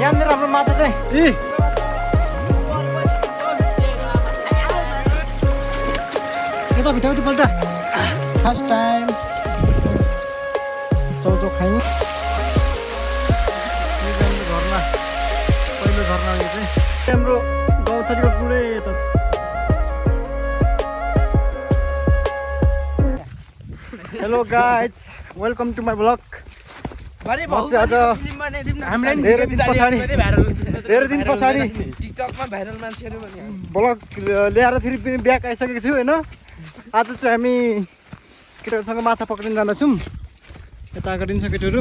यहाँनिर हाम्रो माछा चाहिँ यता भित्र पल्ट फर्स्ट टाइम चौचो खायौँ घरमा पहिलो घरमा यो चाहिँ हाम्रो गाउँछरीको पुरै यता hello guys welcome to my blog धेरै दिन पछाडि टिकटकमा भाइरल मान्छेहरू ब्लग ल्याएर फेरि पनि ब्याक आइसकेको छु होइन आज चाहिँ हामी केटाहरूसँग माछा पक्रिन जाँदैछौँ यता अगाडि छ केटीहरू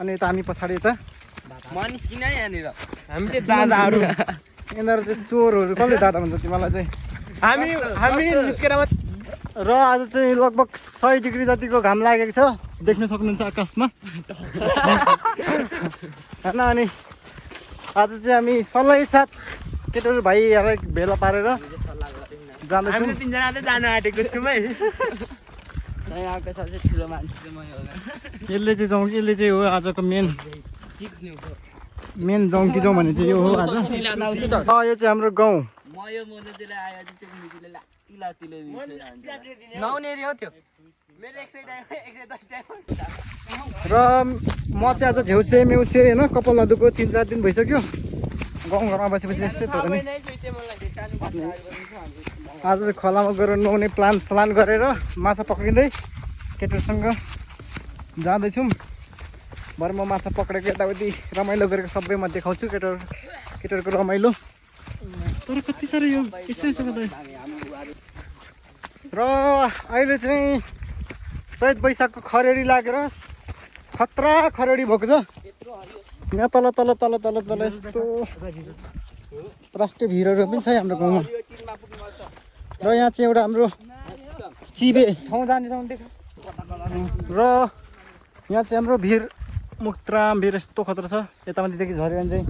अनि यता हामी पछाडि यता निस्किन यहाँनिर हामीले दादाहरू यिनीहरू चाहिँ चोरहरू कसले दादा भन्छ तिमीलाई चाहिँ हामी निस्केर र आज चाहिँ लगभग 100 डिग्री जतिको घाम लागेको छ देख्न सक्नुहुन्छ आकाशमा होइन अनि आज चाहिँ हामी सल्लाह साथ केटाहरू भाइहरूलाई भेला पारेर जाँदैछौँ यसले चाहिँ जाउँ यसले चाहिँ हो आजको मेन जाउँ कि जाउँ भने चाहिँ यो हो आज यो चाहिँ हाम्रो गाउँ र म चाहिँ आज झेउसे मेउसे होइन कपाल नदुको 3-4 दिन भइसक्यो गाउँघरमा बसेपछि यस्तै त हो नि आज चाहिँ खोलामा गएर नुहाउने प्लान स्लान गरेर माछा पक्रिँदै केटाहरूसँग जाँदैछौँ भरे म माछा पक्रेको यताउति रमाइलो गरेको सबै म देखाउँछु केटाहरूको रमाइलो तर कति साह्रो यो यसो र अहिले चाहिँ चैत वैशाखको खरेडी लागेर खतरा खरेडी भएको छ यहाँ तल तल तल तल तल यस्तो राष्ट्रिय भिरहरू पनि छ हाम्रो गाउँमा र यहाँ चाहिँ एउटा हाम्रो चिबे ठाउँ जाने ठाउँ देख र यहाँ चाहिँ हाम्रो भिर मुक्तराम भिर यस्तो खतरा छ यतामाथिदेखि झऱ्यो भने चाहिँ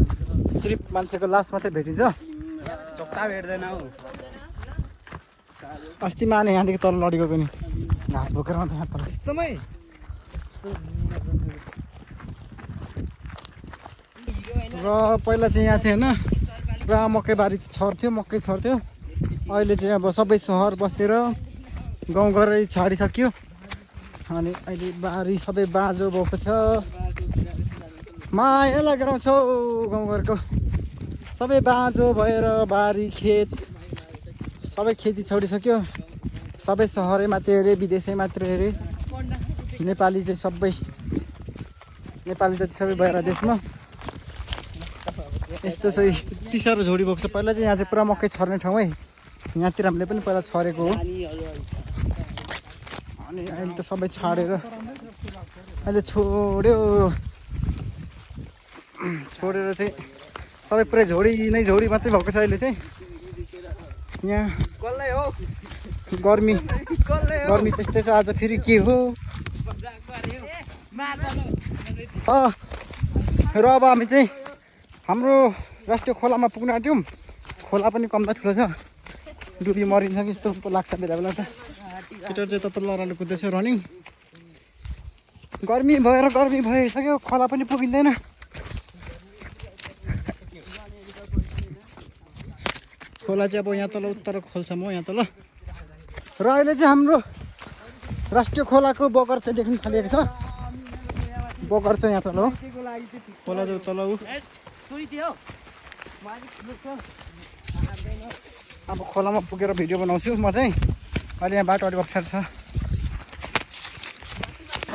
सिर्फ मान्छेको लास मात्रै भेटिन्छ चोक्टा भेट्दैन हौ अस्ति माने यहाँदेखि तल लडेको पनि घाँस बोकेर मात्रै यहाँ तल यस्तोमै र पहिला चाहिँ यहाँ चाहिँ होइन पुरा मकैबारी छर्थ्यो मकै छर्थ्यो अहिले चाहिँ अब सबै सहर बसेर गाउँ घरै छाडिसक्यो अनि अहिले बारी सबै बाँझो भएको छ माया लागेर आउँछ गाउँघरको सबै बाँझो भएर बारी खेत सबै खेती छोडिसक्यो सबै सहरै मात्रै हेरे विदेशै मात्रै हेरे नेपाली चाहिँ सबै नेपाली जति सबै भएर देशमा यस्तो चाहिँ यति साह्रो झोडी भएको छ पहिला चाहिँ यहाँ चाहिँ पुरा मकै छर्ने ठाउँ है यहाँतिर हामीले पनि पहिला छरेको हो अनि अहिले त सबै छाडेर अहिले छोडेर चाहिँ सबै पुरै झोडी नै झोडी मात्रै भएको छ अहिले चाहिँ यहाँ कसले हो गर्मी त्यस्तै छ आज फेरि के हो र अब हामी चाहिँ हाम्रो राष्ट्रिय खोलामा पुग्न आँट्यौँ खोला पनि कम्ता ठुलो छ डुबी मरिन्छ कि जस्तो लाग्छ बेला बेला त केटाहरू चाहिँ तत्त लडाले कुद्दैछ रनिङ गर्मी भइसक्यो खोला पनि पुगिँदैन खोला चाहिँ अब यहाँ तल उत्तर खोल्छौँ हो यहाँ तल र अहिले चाहिँ हाम्रो राष्ट्रिय खोलाको बगर चाहिँ देख्न थालिएको छ बगर चाहिँ यहाँ तल हो खोला चाहिँ तल अब खोलामा पुगेर भिडियो बनाउँछु म चाहिँ अहिले यहाँ बाटो अलिक अप्ठ्यारो छ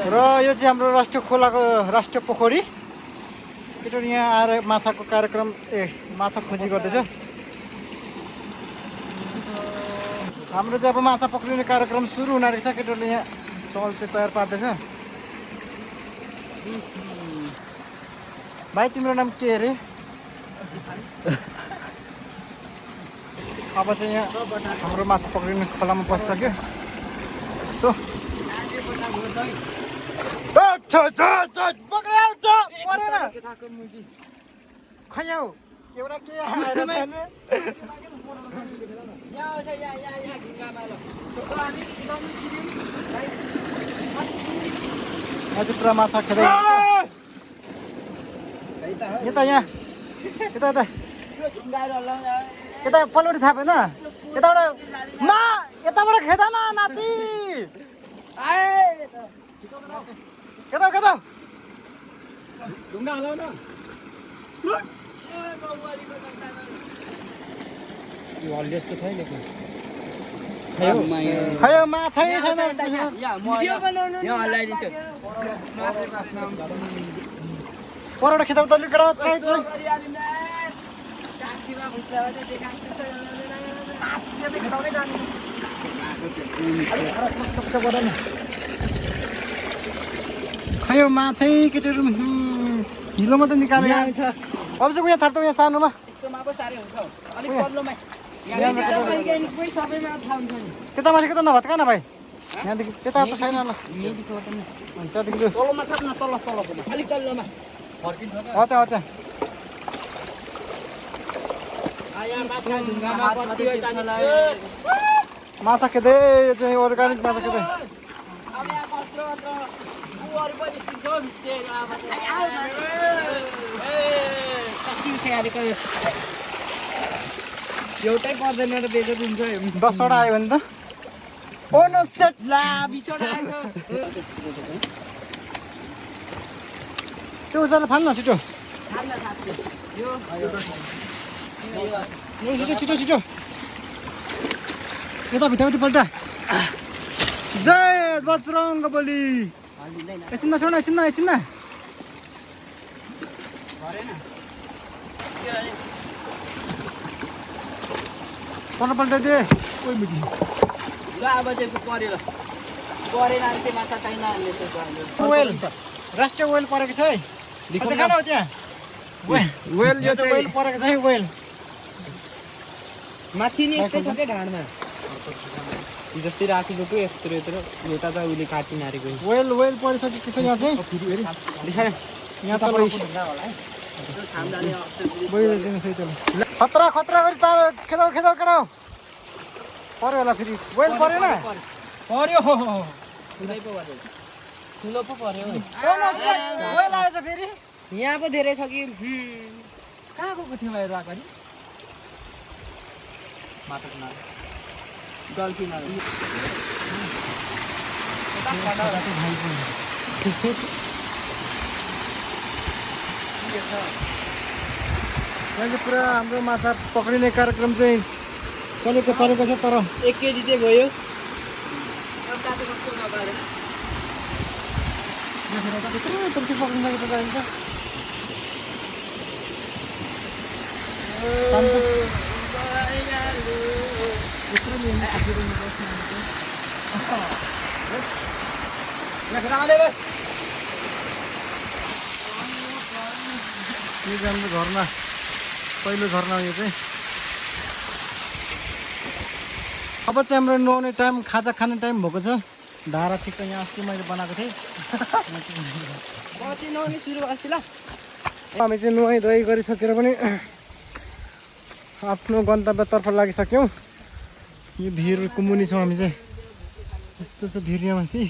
र यो चाहिँ हाम्रो राष्ट्रिय खोलाको राष्ट्रिय पोखरी केटाहरू यहाँ आएर माछाको कार्यक्रम माछा खोजी गर्दैछ हाम्रो चाहिँ अब माछा पक्रिने कार्यक्रम सुरु हुन रहेछ केटाहरूले यहाँ सल चाहिँ तयार पार्दैछ भाइ तिम्रो नाम के अरे अब चाहिँ यहाँ हाम्रो माछा पक्रिने खोलामा पसिसक्यो यस्तो खै एउटा के आएर आज पुरा माछा खेल्दै यता यहाँ यता यता यता पल्लोपट्टि थापेन यताबाट न यताबाट खेदा न नाति केता केता ढुङ्गा हलाउ न यो हल्ले जस्तो छैन खयो माछै छैन परबाट खेताउ त लिकडा खयो माछै केटीहरू हिलो मात्रै निकाले अब चाहिँ यहाँ थाप्छौ यहाँ सानोमा त्यता माथि त नभत्का न भाइ यहाँदेखि त्यता त छैन ल त्यहाँदेखि त्यहाँ माछा खेदै यो चाहिँ अर्ग्यानिक माछा खेदै एउटै पर्दैन र बेचो दिन्छ 10वटा आयो भने त ओ नो सेट ला 20वटा आएछ त्यो उजाले फाल्न छिटो यो छिटो छिटो छिटो यता भित्रपट्टि पल्टा जय बजरङ्ग बली एकछिन छोड एकछिन एकछिन पल्टा दे वेल राष्ट्रिय वेल परेको छ है देखा न त्यहाँ वेल यो चाहिँ वेल परेको छ है वेल माथि नि यस्तै छ क्या ढाडमा जस्तै राखेको थियो यत्रो यत्रो एउटा त उसले काटी मारेको वेल वेल परिसकेको छ यहाँ चाहिँ यहाँ तपाईँ खतरा खतरा गरी तार खेदाउ खेदाउ केटाउ पर्यो होला फेरि वेल परेन पर्यो ठुलो पो पर्यो वेल आएछ फेरि यहाँ पो धेरै छ कि कहाँ गएको थियो भाइहरू अगाडि गल्तीमा अहिले पुरा हाम्रो माछा पक्रिने कार्यक्रम चाहिँ चलेको छ तर 1 केजी चाहिँ भयो हाम्रो झरना पहिलो झरना यो चाहिँ अब चाहिँ हाम्रो नुहाउने टाइम खाजा खाने टाइम भएको छ धारा ठिक त यहाँ अस्ति मैले बनाएको थिएँ हामी चाहिँ नुहाइ धुवाइ गरिसकेर पनि आफ्नो गन्तव्यतर्फ लागिसक्यौँ यो भिरको मुनि छौँ हामी चाहिँ यस्तो छ भिर यहाँ माथि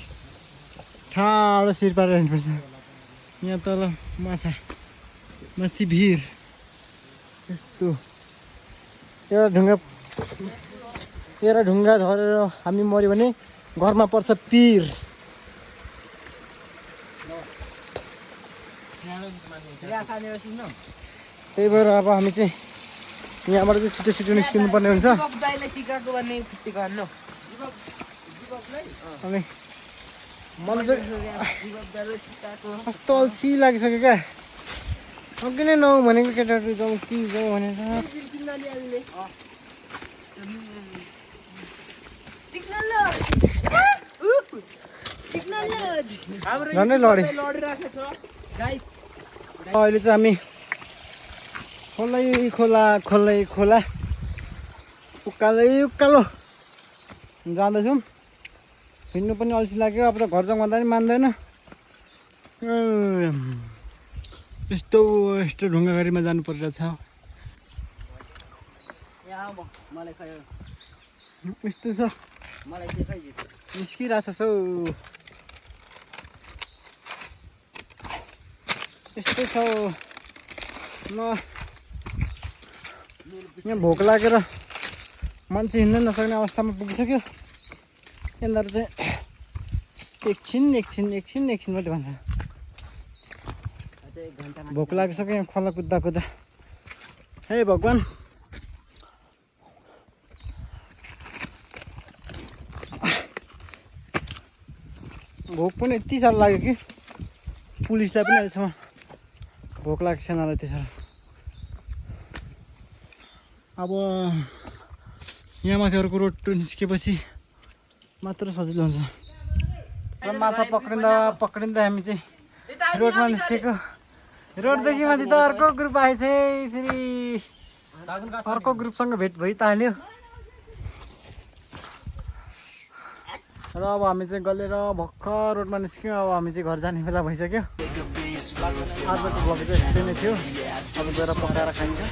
ठाडो सिर पारेर हिँड्नुपर्छ यहाँ तल माछा माथि भिर यस्तो एउटा ढुङ्गा झरेर हामी मऱ्यो भने घरमा पर्छ पिर त्यही भएर अब हामी चाहिँ यहाँबाट चाहिँ छिटो छिटो निस्किनु पर्ने हुन्छ अनि मलाई चाहिँ कस्तो अल्छी लागिसक्यो क्या अघि नै नौ भनेको केटाहरू जाउँ कि जाउँ भनेर झन्डै लडे अहिले चाहिँ हामी खोलै खोला उकालो जाँदैछौँ हिँड्नु पनि अल्छी लाग्यो अब त घर जाउँ भन्दा पनि मान्दैन यस्तो ढुङ्गा गाडीमा जानु परिरहेछ यस्तो छ निस्किरहेछ सौ यस्तो छ यहाँ भोक लागेर मान्छे हिँड्न नसक्ने अवस्थामा पुगिसक्यो। यिनीहरू चाहिँ एकछिन मात्रै भन्छ। भोक लागिसक्यो यहाँ खोला कुद्दा हे भगवान्। भोक पनि यति साह्रो लाग्यो कि पुलिसलाई पनि अहिलेसम्म भोक लागेको छैन होला त्यति साह्रो। अब यहाँ माथि अर्को रोड निस्केपछि मात्र सजिलो हुन्छ। र माछा पक्रिँदा हामी चाहिँ रोडमा निस्केको। रोडदेखि माथि त अर्को ग्रुप आएछ फेरि अर्को ग्रुपसँग भेट भइहाल्यो। र अब हामी चाहिँ गलेर भर्खर रोडमा निस्क्यौँ। अब हामी चाहिँ घर जाने बेला भइसक्यो। आजको भ्लग चाहिँ यस्तै नै थियो। अब गएर पकाएर खाइन्छ।